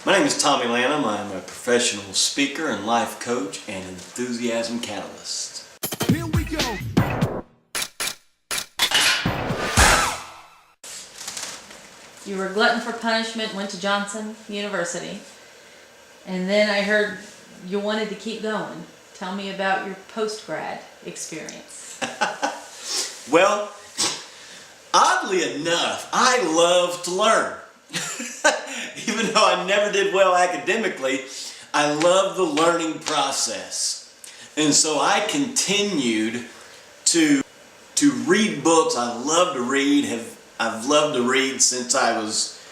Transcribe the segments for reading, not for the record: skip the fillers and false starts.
My name is Tommy Lanham. I'm a professional speaker and life coach and enthusiasm catalyst. Here we go. You were a glutton for punishment, went to Johnson University, and then I heard you wanted to keep going. Tell me about your post-grad experience. Well, oddly enough, I love to learn. Even though I never did well academically, I love the learning process. And so I continued to read books. I love to read. I've loved to read since I was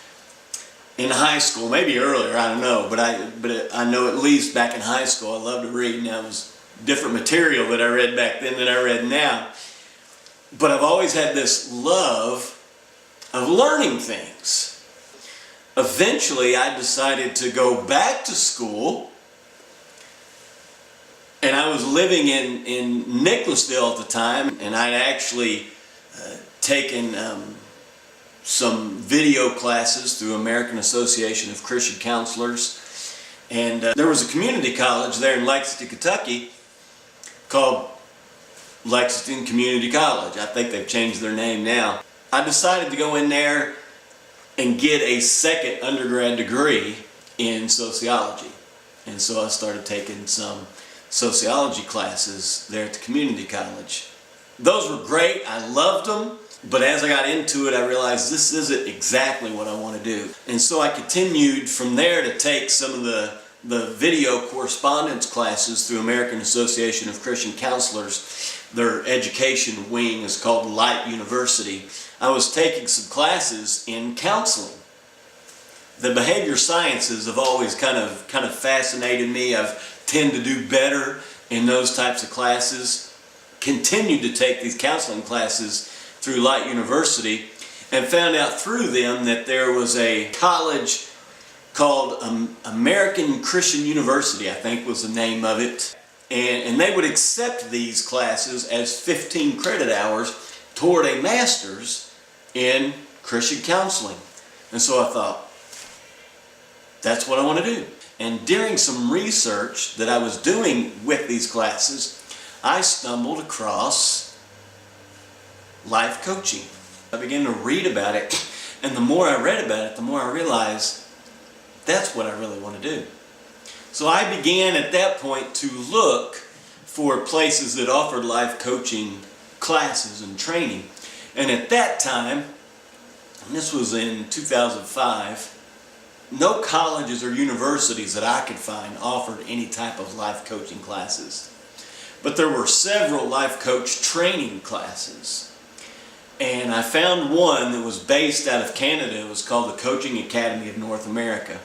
in high school, maybe earlier, I don't know, but I know at least back in high school I loved to read. Now it was different material that I read back then than I read now. But I've always had this love of learning things. Eventually I decided to go back to school, and I was living in Nicholasville at the time, and I'd actually taken some video classes through American Association of Christian Counselors, and there was a community college there in Lexington, Kentucky called Lexington Community College. I think they've changed their name now. I decided to go in there and get a second undergrad degree in sociology. And so I started taking some sociology classes there at the community college. Those were great, I loved them, but as I got into it I realized this isn't exactly what I want to do. And so I continued from there to take some of the video correspondence classes through American Association of Christian Counselors. Their education wing is called Light University. I was taking some classes in counseling. The behavior sciences have always kind of fascinated me. I've tended to do better in those types of classes. Continued to take these counseling classes through Light University and found out through them that there was a college called American Christian University, I think was the name of it. And they would accept these classes as 15 credit hours toward a master's in Christian counseling. And so I thought, that's what I want to do. And during some research that I was doing with these classes, I stumbled across life coaching. I began to read about it, and the more I read about it, the more I realized that's what I really want to do. So I began at that point to look for places that offered life coaching classes and training. And at that time, and this was in 2005, no colleges or universities that I could find offered any type of life coaching classes. But there were several life coach training classes. And I found one that was based out of Canada. It was called the Coaching Academy of North America.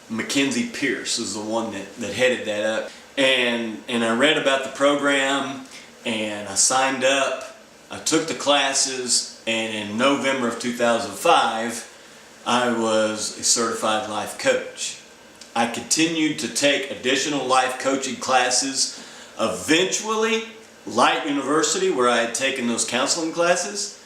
Mackenzie Pierce is the one that headed that up. And I read about the program, and I signed up. I took the classes, and in November of 2005, I was a certified life coach. I continued to take additional life coaching classes. Eventually, Light University, where I had taken those counseling classes,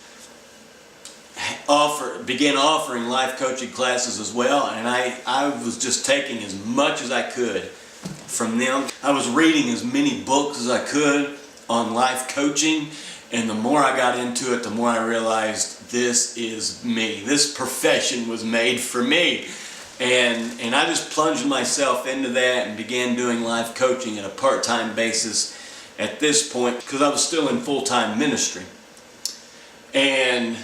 began offering life coaching classes as well, and I was just taking as much as I could from them. I was reading as many books as I could on life coaching, and the more I got into it, the more I realized this is me. This profession was made for me. And I just plunged myself into that and began doing life coaching at a part-time basis at this point, because I was still in full-time ministry. And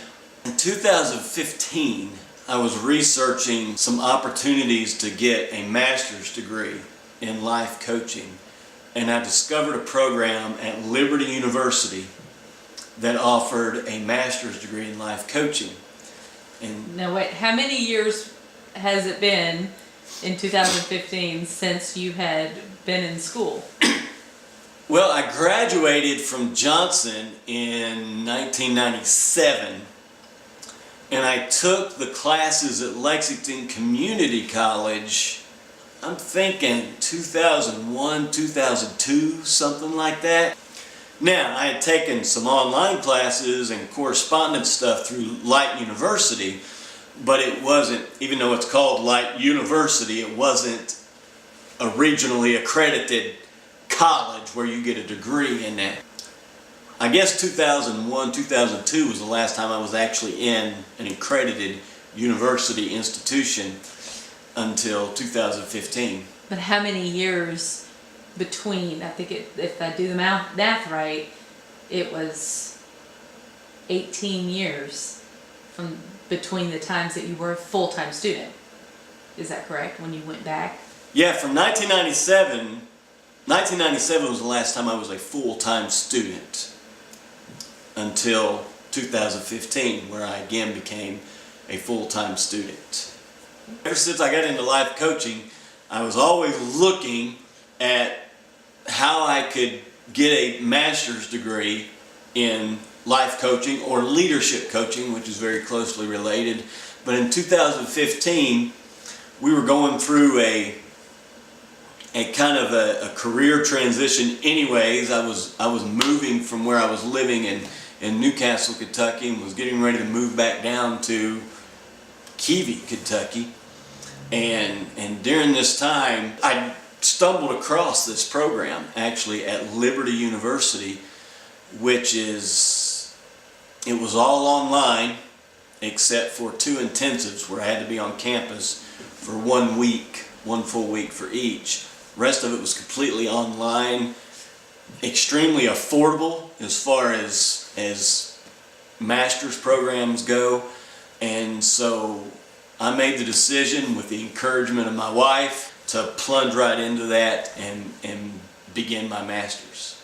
in 2015, I was researching some opportunities to get a master's degree in life coaching. And I discovered a program at Liberty University that offered a master's degree in life coaching. And Now wait, how many years has it been in 2015 since you had been in school? well, I graduated from Johnson in 1997, and I took the classes at Lexington Community College, I'm thinking 2001, 2002, something like that. Now, I had taken some online classes and correspondence stuff through Light University, but it wasn't, even though it's called Light University, it wasn't a regionally accredited college where you get a degree in that. I guess 2001, 2002 was the last time I was actually in an accredited university institution until 2015. But how many years between? I think if I do the math right, it was 18 years from between the times that you were a full-time student. Is that correct, when you went back? Yeah, from 1997 was the last time I was a full-time student until 2015, where I again became a full-time student. Ever since I got into life coaching, I was always looking at how I could get a master's degree in life coaching or leadership coaching, which is very closely related. But in 2015, we were going through a kind of a career transition anyways. I was moving from where I was living in Newcastle, Kentucky, and was getting ready to move back down to Keevee, Kentucky. And during this time, I stumbled across this program actually at Liberty University, which it was all online except for 2 intensives where I had to be on campus for 1 week, 1 full week for each. The rest of it was completely online, extremely affordable as far as master's programs go. And so I made the decision, with the encouragement of my wife, to plunge right into that and begin my master's.